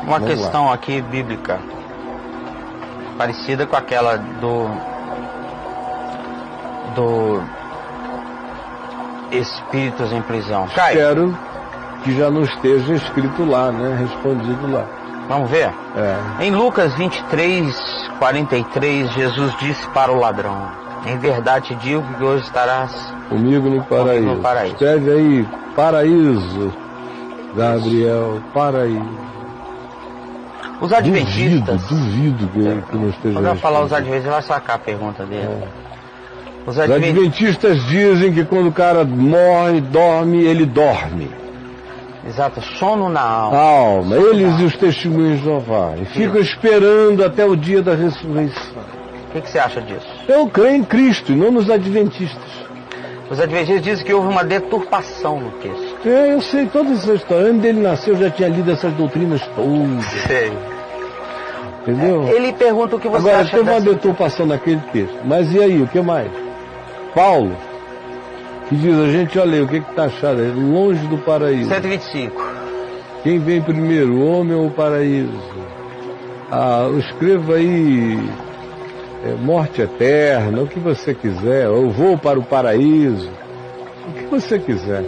Uma questão aqui bíblica, parecida com aquela do espíritos em prisão. Cai. Espero que já não esteja escrito lá, né? Respondido lá. Vamos ver? Em Lucas 23:43, Jesus disse para o ladrão: em verdade te digo que hoje estarás comigo no paraíso. Escreve aí, paraíso, Gabriel, paraíso. Os adventistas... Duvido que não esteja. Quando eu falar os adventistas, vai sacar a pergunta dele. Os adventistas dizem que quando o cara morre, dorme, ele dorme. Exato, sono na alma. Eles e os testemunhos de Jeová. E ficam esperando até o dia da ressurreição. O que você acha disso? Eu creio em Cristo e não nos adventistas. Os adventistas dizem que houve uma deturpação no texto. Eu sei toda essa história. Antes dele nascer, eu já tinha lido essas doutrinas todas. Sei. Entendeu? Ele pergunta o que você acha. Agora, teve uma deturpação naquele texto. Mas e aí, o que mais? Paulo, que diz a gente, olha aí, o que está achado? É longe do paraíso. 125. Quem vem primeiro, o homem ou o paraíso? Escreva aí, morte eterna, o que você quiser. Eu vou para o paraíso, o que você quiser.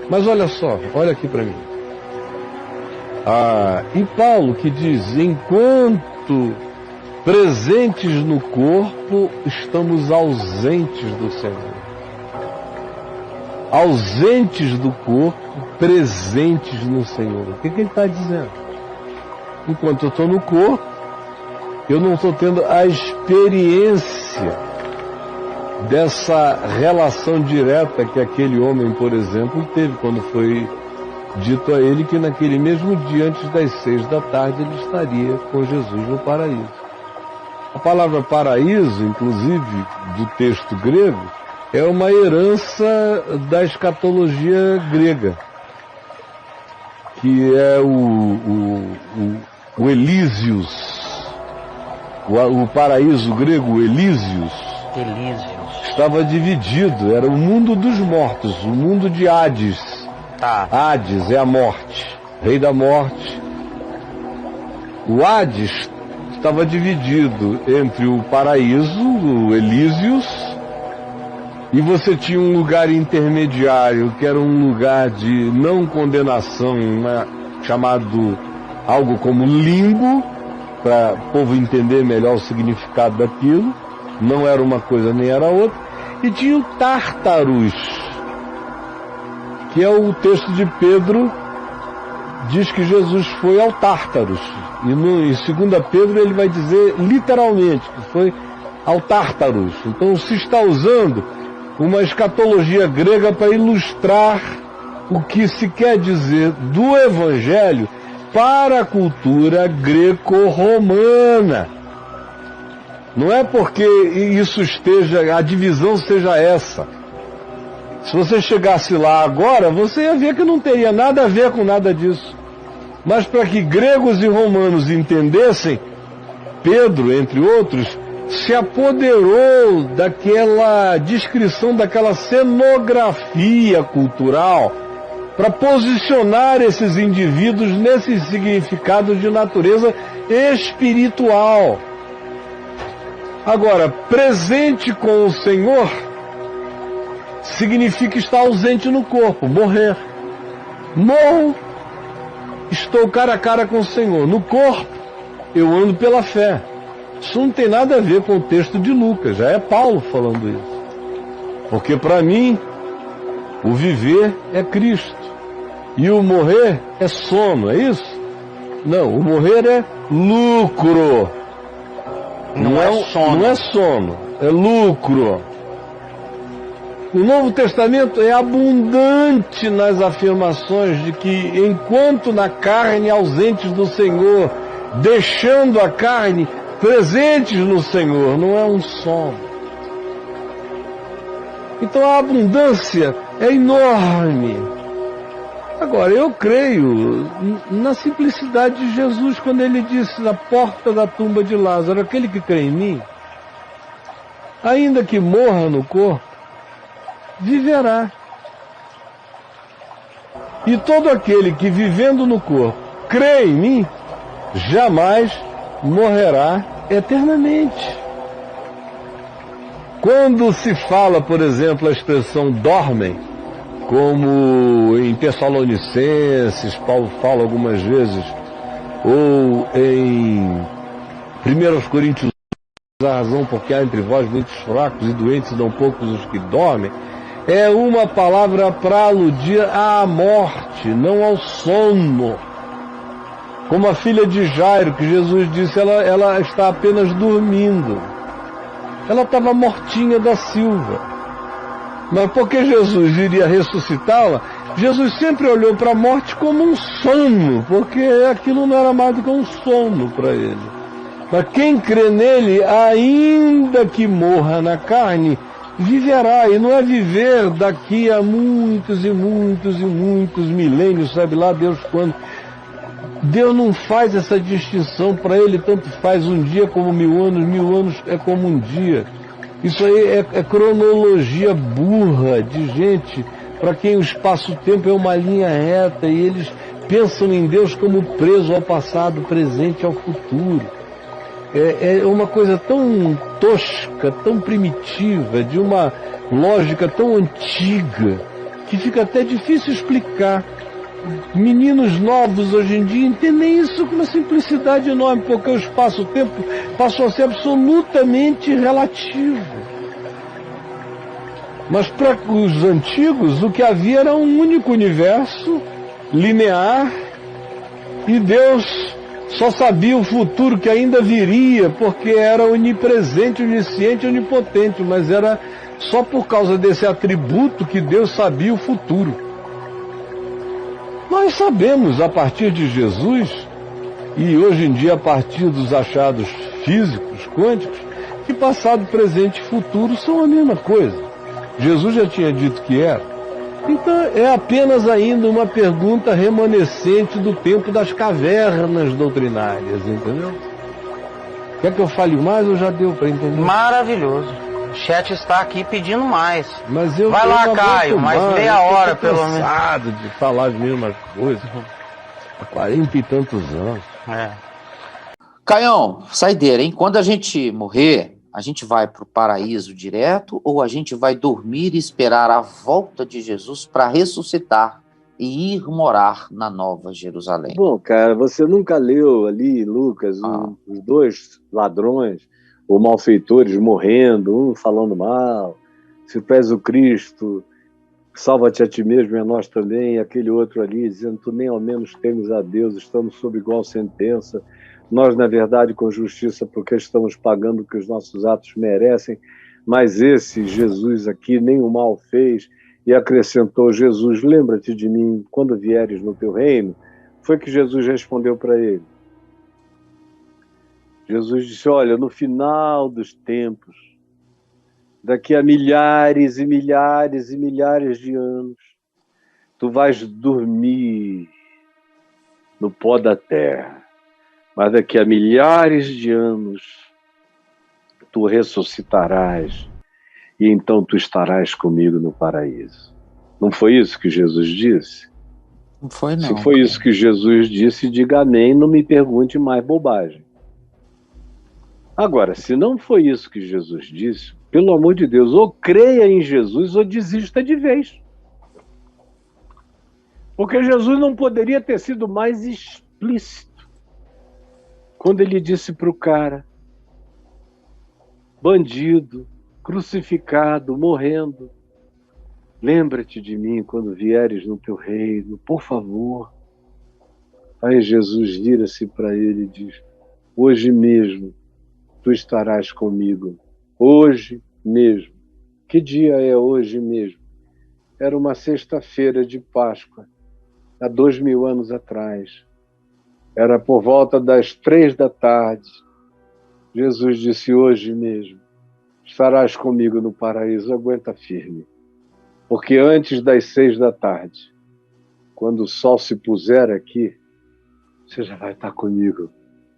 Mas olha só, olha aqui para mim. E Paulo que diz, enquanto presentes no corpo, estamos ausentes do Senhor. Ausentes do corpo, presentes no Senhor. O que ele está dizendo? Enquanto eu estou no corpo, eu não estou tendo a experiência dessa relação direta que aquele homem, por exemplo, teve quando foi dito a ele que naquele mesmo dia, antes das 6 da tarde, ele estaria com Jesus no paraíso. A palavra paraíso, inclusive, do texto grego, é uma herança da escatologia grega, que é o Elísios, o paraíso grego, Elísios, estava dividido, era o mundo dos mortos, o mundo de Hades. Hades é a morte, rei da morte. O Hades estava dividido entre o paraíso, o Elísios, e você tinha um lugar intermediário, que era um lugar de não condenação, chamado algo como limbo, para o povo entender melhor o significado daquilo. Não era uma coisa nem era outra. E tinha o Tártaros, que é o texto de Pedro, diz que Jesus foi ao Tártaros. E em 2 Pedro ele vai dizer literalmente que foi ao Tártaros. Então se está usando uma escatologia grega para ilustrar o que se quer dizer do Evangelho para a cultura greco-romana. Não é porque isso esteja, a divisão seja essa. Se você chegasse lá agora, você ia ver que não teria nada a ver com nada disso. Mas para que gregos e romanos entendessem, Pedro, entre outros, se apoderou daquela descrição, daquela cenografia cultural, para posicionar esses indivíduos nesses significados de natureza espiritual. Agora, presente com o Senhor significa estar ausente no corpo, morrer. Morro, estou cara a cara com o Senhor. No corpo, eu ando pela fé. Isso não tem nada a ver com o texto de Lucas, já é Paulo falando isso. Porque para mim, o viver é Cristo. E o morrer é sono, é isso? Não, o morrer é lucro. Não é sono. Não é sono, é lucro. O Novo Testamento é abundante nas afirmações de que enquanto na carne ausentes do Senhor, deixando a carne presentes no Senhor, não é um sono. Então a abundância é enorme. Agora, eu creio na simplicidade de Jesus quando ele disse na porta da tumba de Lázaro, aquele que crê em mim, ainda que morra no corpo, viverá. E todo aquele que vivendo no corpo crê em mim, jamais morrerá eternamente. Quando se fala, por exemplo, a expressão dormem, como em Tessalonicenses, Paulo fala algumas vezes, ou em 1 Coríntios, a razão porque há entre vós muitos fracos e doentes, não poucos os que dormem, é uma palavra para aludir à morte, não ao sono. Como a filha de Jairo, que Jesus disse, ela está apenas dormindo. Ela estava mortinha da Silva. Mas porque Jesus iria ressuscitá-la, Jesus sempre olhou para a morte como um sono, porque aquilo não era mais do que um sono para ele. Mas quem crê nele, ainda que morra na carne, viverá. E não é viver daqui a muitos e muitos e muitos milênios, sabe lá Deus quando. Deus não faz essa distinção, para ele tanto faz um dia como 1000 anos é como um dia. Isso aí é cronologia burra de gente para quem o espaço-tempo é uma linha reta e eles pensam em Deus como preso ao passado, presente, ao futuro. É uma coisa tão tosca, tão primitiva, de uma lógica tão antiga, que fica até difícil explicar. Meninos novos hoje em dia entendem isso com uma simplicidade enorme, porque o espaço-tempo passou a ser absolutamente relativo. Mas para os antigos, o que havia era um único universo, linear, e Deus só sabia o futuro que ainda viria, porque era onipresente, onisciente, onipotente, mas era só por causa desse atributo que Deus sabia o futuro. Nós sabemos, a partir de Jesus, e hoje em dia a partir dos achados físicos, quânticos, que passado, presente e futuro são a mesma coisa. Jesus já tinha dito que era. Então é apenas ainda uma pergunta remanescente do tempo das cavernas doutrinárias, entendeu? Quer que eu fale mais ou já deu para entender? Maravilhoso. O chat está aqui pedindo mais. Mas eu vai lá, Caio, mais meia hora pelo menos. Eu tô cansado de falar as mesmas coisas há 40 e tantos anos. Caião, saideira, hein? Quando a gente morrer, a gente vai para o paraíso direto ou a gente vai dormir e esperar a volta de Jesus para ressuscitar e ir morar na Nova Jerusalém? Bom, cara, você nunca leu ali, Lucas, os dois ladrões, ou malfeitores morrendo, um falando mal, se tu és o Cristo, salva-te a ti mesmo e a nós também, e aquele outro ali dizendo, tu nem ao menos temes a Deus, estamos sob igual sentença, nós na verdade com justiça porque estamos pagando o que os nossos atos merecem, mas esse Jesus aqui nem o mal fez, e acrescentou, Jesus, lembra-te de mim quando vieres no teu reino. Foi que Jesus respondeu para ele. Jesus disse, olha, no final dos tempos, daqui a milhares e milhares e milhares de anos, tu vais dormir no pó da terra, mas daqui a milhares de anos, tu ressuscitarás e então tu estarás comigo no paraíso. Não foi isso que Jesus disse? Não foi, não. Se foi isso que Jesus disse, diga amém, não me pergunte mais bobagem. Agora, se não foi isso que Jesus disse, pelo amor de Deus, ou creia em Jesus ou desista de vez. Porque Jesus não poderia ter sido mais explícito quando ele disse para o cara, bandido, crucificado, morrendo, lembra-te de mim quando vieres no teu reino, por favor. Aí Jesus vira-se para ele e diz, hoje mesmo tu estarás comigo, hoje mesmo. Que dia é hoje mesmo? Era uma sexta-feira de Páscoa, há 2000 anos atrás. Era por volta das 3 da tarde. Jesus disse, hoje mesmo, estarás comigo no paraíso, aguenta firme. Porque antes das 6 da tarde, quando o sol se puser aqui, você já vai estar comigo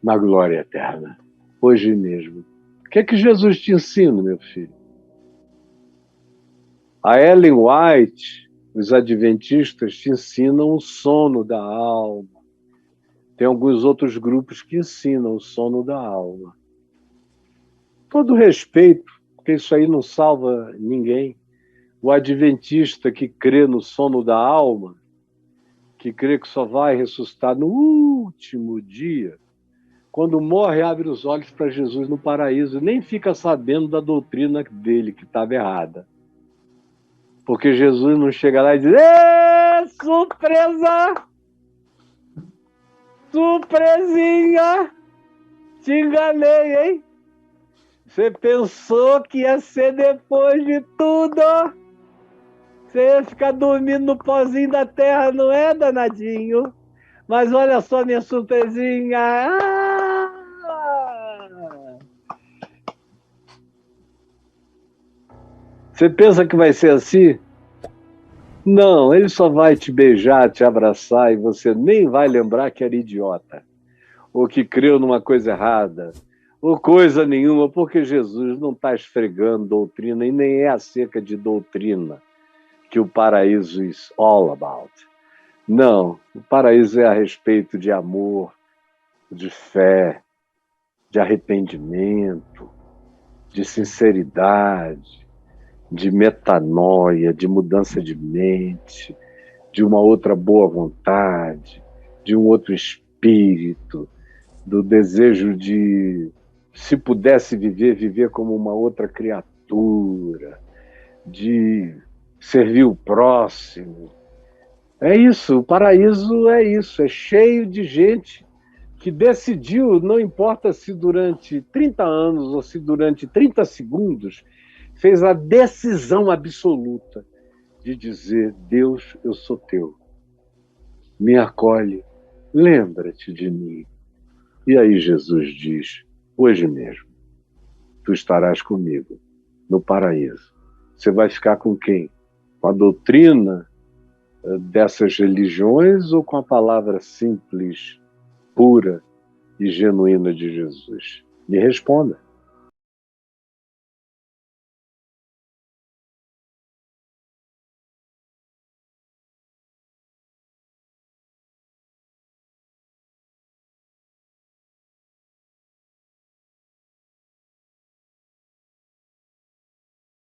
na glória eterna. Hoje mesmo. O que é que Jesus te ensina, meu filho? A Ellen White, os adventistas te ensinam o sono da alma. Tem alguns outros grupos que ensinam o sono da alma. Todo respeito, porque isso aí não salva ninguém. O adventista que crê no sono da alma, que crê que só vai ressuscitar no último dia, quando morre, abre os olhos para Jesus no paraíso, nem fica sabendo da doutrina dele, que estava errada. Porque Jesus não chega lá e diz: ê, surpresa! Surpresinha! Te enganei, hein? Você pensou que ia ser depois de tudo? Você ia ficar dormindo no pozinho da terra, não é, danadinho? Mas olha só minha surpresinha! Você pensa que vai ser assim? Não, ele só vai te beijar, te abraçar e você nem vai lembrar que era idiota, ou que creu numa coisa errada, ou coisa nenhuma, porque Jesus não está esfregando doutrina e nem é acerca de doutrina que o paraíso is all about. Não, o paraíso é a respeito de amor, de fé, de arrependimento, de sinceridade, de metanoia, de mudança de mente, de uma outra boa vontade, de um outro espírito, do desejo de, se pudesse viver, viver como uma outra criatura, de servir o próximo. É isso, o paraíso é isso, é cheio de gente que decidiu, não importa se durante 30 anos ou se durante 30 segundos, fez a decisão absoluta de dizer: Deus, eu sou teu, me acolhe, lembra-te de mim. E aí Jesus diz: hoje mesmo, tu estarás comigo no paraíso. Você vai ficar com quem? Com a doutrina dessas religiões ou com a palavra simples, pura e genuína de Jesus? Me responda.